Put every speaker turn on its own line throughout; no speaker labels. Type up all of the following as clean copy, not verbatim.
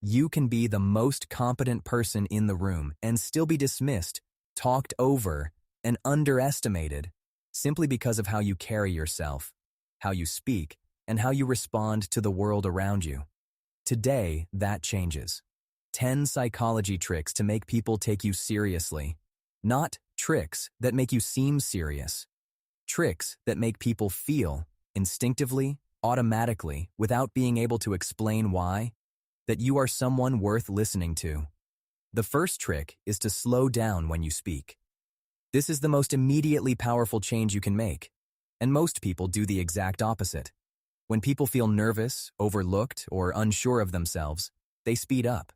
You can be the most competent person in the room and still be dismissed, talked over, and underestimated simply because of how you carry yourself, how you speak, and how you respond to the world around you. Today, that changes. 10 psychology tricks to make people take you seriously. Not tricks that make you seem serious. Tricks that make people feel, instinctively, automatically, without being able to explain why, that you are someone worth listening to. The first trick is to slow down when you speak. This is the most immediately powerful change you can make, and most people do the exact opposite. When people feel nervous, overlooked, or unsure of themselves, they speed up.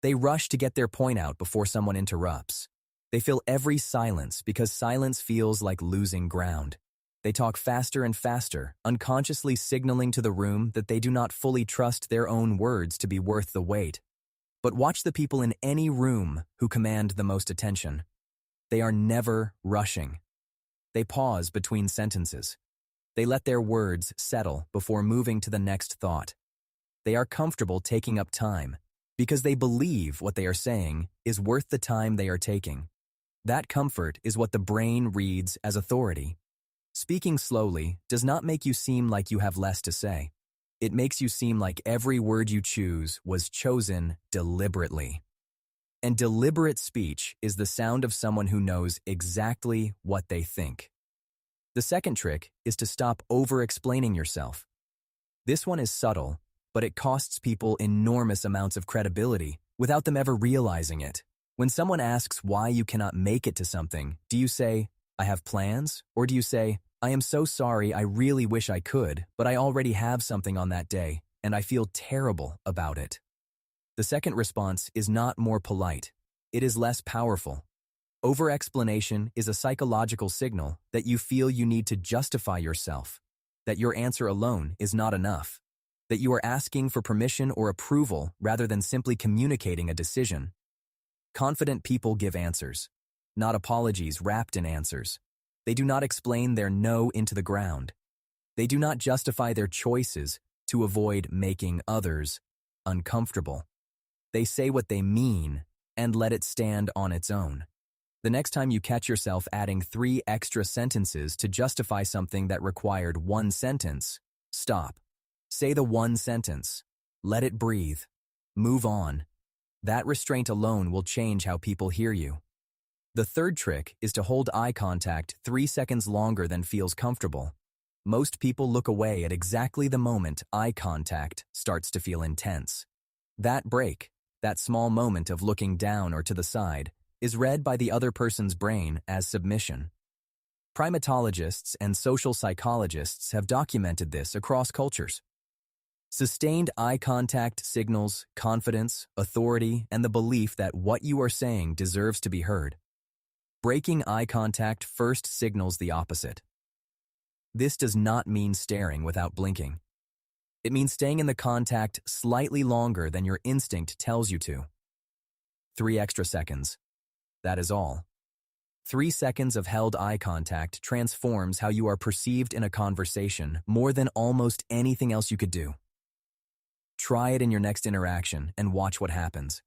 They rush to get their point out before someone interrupts. They fill every silence because silence feels like losing ground. They talk faster and faster, unconsciously signaling to the room that they do not fully trust their own words to be worth the wait. But watch the people in any room who command the most attention. They are never rushing. They pause between sentences. They let their words settle before moving to the next thought. They are comfortable taking up time because they believe what they are saying is worth the time they are taking. That comfort is what the brain reads as authority. Speaking slowly does not make you seem like you have less to say. It makes you seem like every word you choose was chosen deliberately. And deliberate speech is the sound of someone who knows exactly what they think. The second trick is to stop over-explaining yourself. This one is subtle, but it costs people enormous amounts of credibility without them ever realizing it. When someone asks why you cannot make it to something, do you say, "I have plans?" Or do you say, "I am so sorry, I really wish I could, but I already have something on that day, and I feel terrible about it"? The second response is not more polite. It is less powerful. Over-explanation is a psychological signal that you feel you need to justify yourself, that your answer alone is not enough, that you are asking for permission or approval rather than simply communicating a decision. Confident people give answers, not apologies wrapped in answers. They do not explain their no into the ground. They do not justify their choices to avoid making others uncomfortable. They say what they mean and let it stand on its own. The next time you catch yourself adding 3 extra sentences to justify something that required 1 sentence, stop. Say the 1 sentence. Let it breathe. Move on. That restraint alone will change how people hear you. The third trick is to hold eye contact 3 seconds longer than feels comfortable. Most people look away at exactly the moment eye contact starts to feel intense. That break, that small moment of looking down or to the side, is read by the other person's brain as submission. Primatologists and social psychologists have documented this across cultures. Sustained eye contact signals confidence, authority, and the belief that what you are saying deserves to be heard. Breaking eye contact first signals the opposite. This does not mean staring without blinking. It means staying in the contact slightly longer than your instinct tells you to. 3 extra seconds. That is all. 3 seconds of held eye contact transforms how you are perceived in a conversation more than almost anything else you could do. Try it in your next interaction and watch what happens.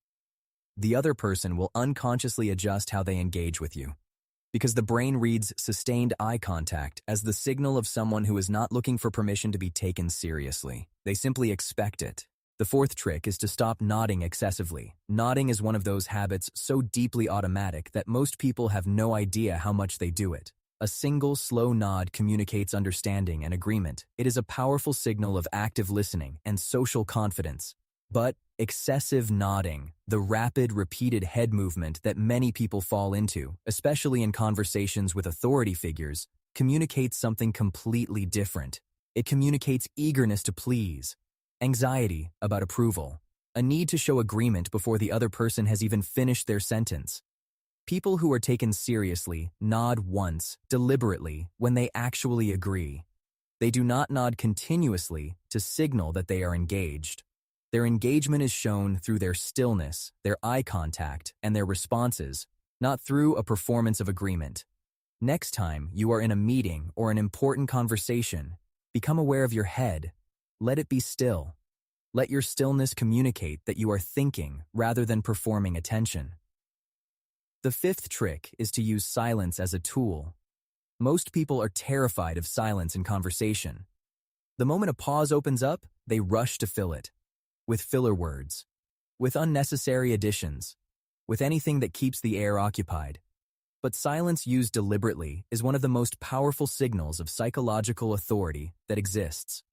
The other person will unconsciously adjust how they engage with you, because the brain reads sustained eye contact as the signal of someone who is not looking for permission to be taken seriously. They simply expect it. The fourth trick is to stop nodding excessively. Nodding is one of those habits so deeply automatic that most people have no idea how much they do it. A single, slow nod communicates understanding and agreement. It is a powerful signal of active listening and social confidence. But excessive nodding, the rapid, repeated head movement that many people fall into, especially in conversations with authority figures, communicates something completely different. It communicates eagerness to please, anxiety about approval, a need to show agreement before the other person has even finished their sentence. People who are taken seriously nod once, deliberately, when they actually agree. They do not nod continuously to signal that they are engaged. Their engagement is shown through their stillness, their eye contact, and their responses, not through a performance of agreement. Next time you are in a meeting or an important conversation, become aware of your head. Let it be still. Let your stillness communicate that you are thinking rather than performing attention. The fifth trick is to use silence as a tool. Most people are terrified of silence in conversation. The moment a pause opens up, they rush to fill it. With filler words, with unnecessary additions, with anything that keeps the air occupied. But silence used deliberately is one of the most powerful signals of psychological authority that exists.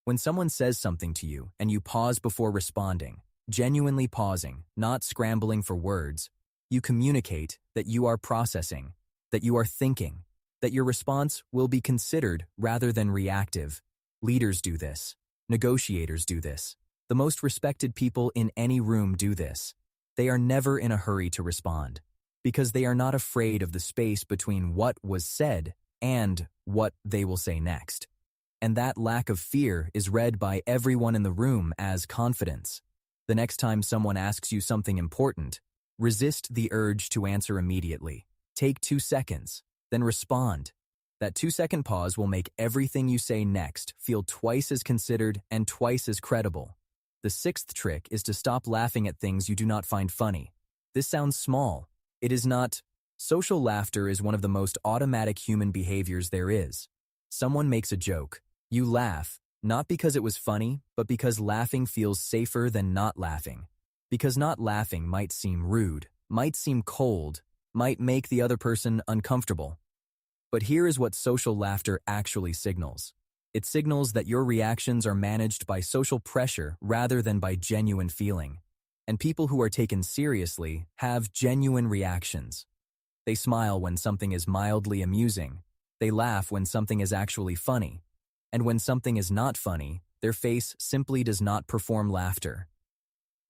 When someone says something to you and you pause before responding, genuinely pausing, not scrambling for words, you communicate that you are processing, that you are thinking, that your response will be considered rather than reactive. Leaders do this. Negotiators do this. The most respected people in any room do this. They are never in a hurry to respond, because they are not afraid of the space between what was said and what they will say next. And that lack of fear is read by everyone in the room as confidence. The next time someone asks you something important, resist the urge to answer immediately. Take 2 seconds, then respond. That 2-second pause will make everything you say next feel twice as considered and twice as credible. The sixth trick is to stop laughing at things you do not find funny. This sounds small. It is not. Social laughter is one of the most automatic human behaviors there is. Someone makes a joke. You laugh, not because it was funny, but because laughing feels safer than not laughing. Because not laughing might seem rude, might seem cold, might make the other person uncomfortable. But here is what social laughter actually signals. It signals that your reactions are managed by social pressure rather than by genuine feeling. And people who are taken seriously have genuine reactions. They smile when something is mildly amusing. They laugh when something is actually funny. And when something is not funny, their face simply does not perform laughter.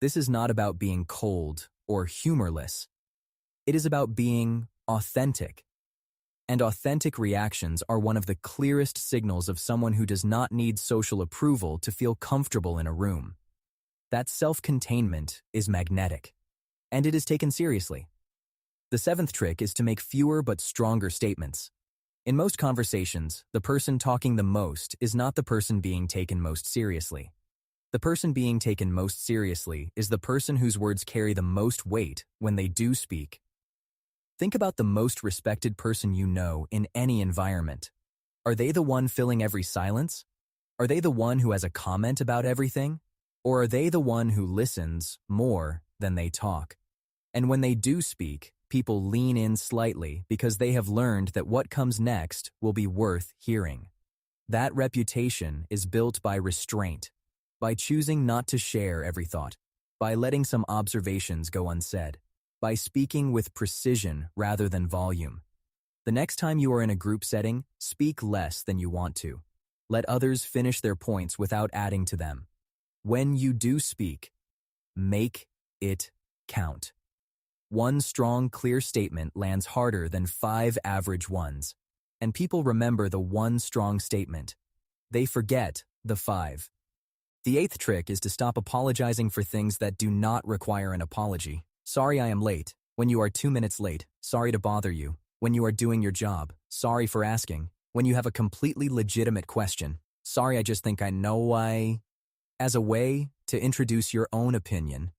This is not about being cold or humorless. It is about being authentic. And authentic reactions are one of the clearest signals of someone who does not need social approval to feel comfortable in a room. That self-containment is magnetic, and it is taken seriously. The seventh trick is to make fewer but stronger statements. In most conversations, the person talking the most is not the person being taken most seriously. The person being taken most seriously is the person whose words carry the most weight when they do speak. Think about the most respected person you know in any environment. Are they the one filling every silence? Are they the one who has a comment about everything? Or are they the one who listens more than they talk? And when they do speak, people lean in slightly because they have learned that what comes next will be worth hearing. That reputation is built by restraint, by choosing not to share every thought, by letting some observations go unsaid, by speaking with precision rather than volume. The next time you are in a group setting, speak less than you want to. Let others finish their points without adding to them. When you do speak, make it count. One strong, clear statement lands harder than 5 average ones. And people remember the one strong statement. They forget the 5. The 8th trick is to stop apologizing for things that do not require an apology. Sorry I am late. When you are 2 minutes late, sorry to bother you. When you are doing your job, sorry for asking. When you have a completely legitimate question, sorry I just think I know why. As a way to introduce your own opinion,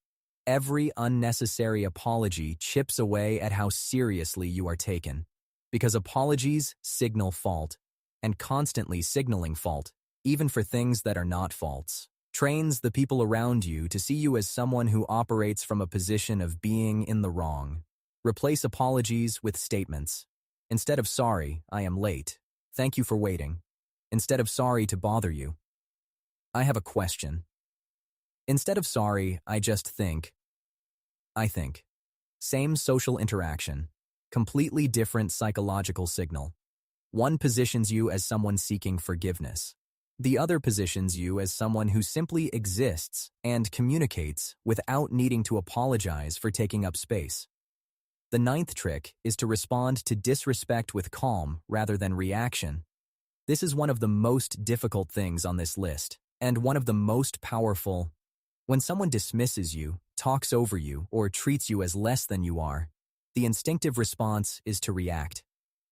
every unnecessary apology chips away at how seriously you are taken. Because apologies signal fault, and constantly signaling fault, even for things that are not faults, trains the people around you to see you as someone who operates from a position of being in the wrong. Replace apologies with statements. Instead of sorry, I am late. Thank you for waiting. Instead of sorry to bother you, I have a question. Instead of sorry, I just think. I think. Same social interaction. Completely different psychological signal. One positions you as someone seeking forgiveness. The other positions you as someone who simply exists and communicates without needing to apologize for taking up space. The 9th trick is to respond to disrespect with calm rather than reaction. This is one of the most difficult things on this list, and one of the most powerful. When someone dismisses you, talks over you, or treats you as less than you are, the instinctive response is to react,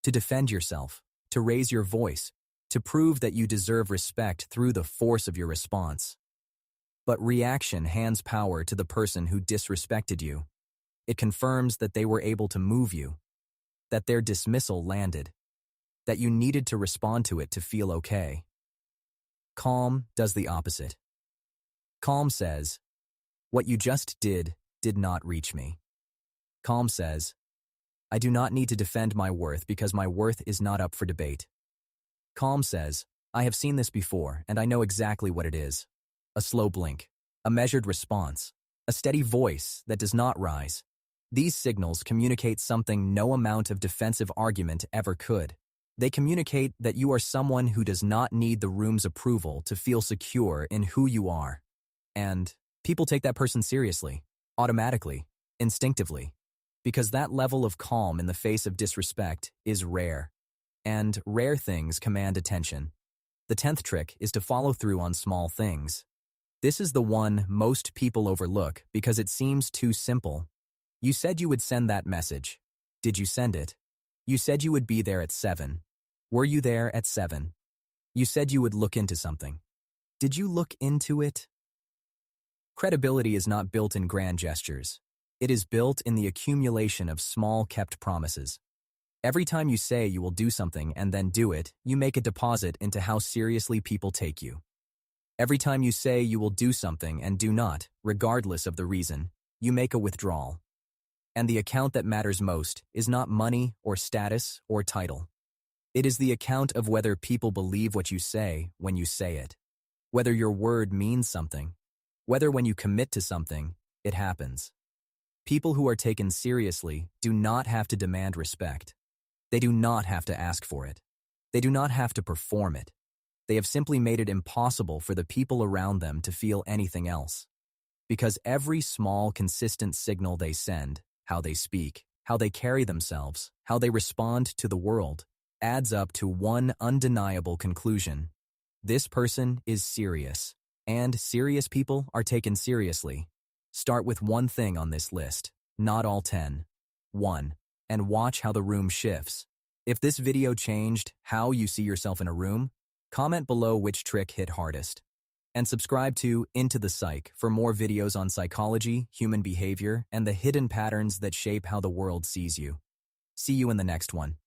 to defend yourself, to raise your voice, to prove that you deserve respect through the force of your response. But reaction hands power to the person who disrespected you. It confirms that they were able to move you, that their dismissal landed, that you needed to respond to it to feel okay. Calm does the opposite. Calm says, "What you just did not reach me." Calm says, "I do not need to defend my worth because my worth is not up for debate." Calm says, "I have seen this before and I know exactly what it is." A slow blink, a measured response, a steady voice that does not rise. These signals communicate something no amount of defensive argument ever could. They communicate that you are someone who does not need the room's approval to feel secure in who you are. And people take that person seriously, automatically, instinctively, because that level of calm in the face of disrespect is rare. And rare things command attention. The 10th trick is to follow through on small things. This is the one most people overlook because it seems too simple. You said you would send that message. Did you send it? You said you would be there at 7. Were you there at 7? You said you would look into something. Did you look into it? Credibility is not built in grand gestures. It is built in the accumulation of small kept promises. Every time you say you will do something and then do it, you make a deposit into how seriously people take you. Every time you say you will do something and do not, regardless of the reason, you make a withdrawal. And the account that matters most is not money or status or title. It is the account of whether people believe what you say when you say it, whether your word means something, whether when you commit to something, it happens. People who are taken seriously do not have to demand respect. They do not have to ask for it. They do not have to perform it. They have simply made it impossible for the people around them to feel anything else. Because every small, consistent signal they send, how they speak, how they carry themselves, how they respond to the world, adds up to one undeniable conclusion. This person is serious, and serious people are taken seriously. Start with one thing on this list, not all 10. 1. And watch how the room shifts. If this video changed how you see yourself in a room, comment below which trick hit hardest. And subscribe to Into the Psych for more videos on psychology, human behavior, and the hidden patterns that shape how the world sees you. See you in the next one.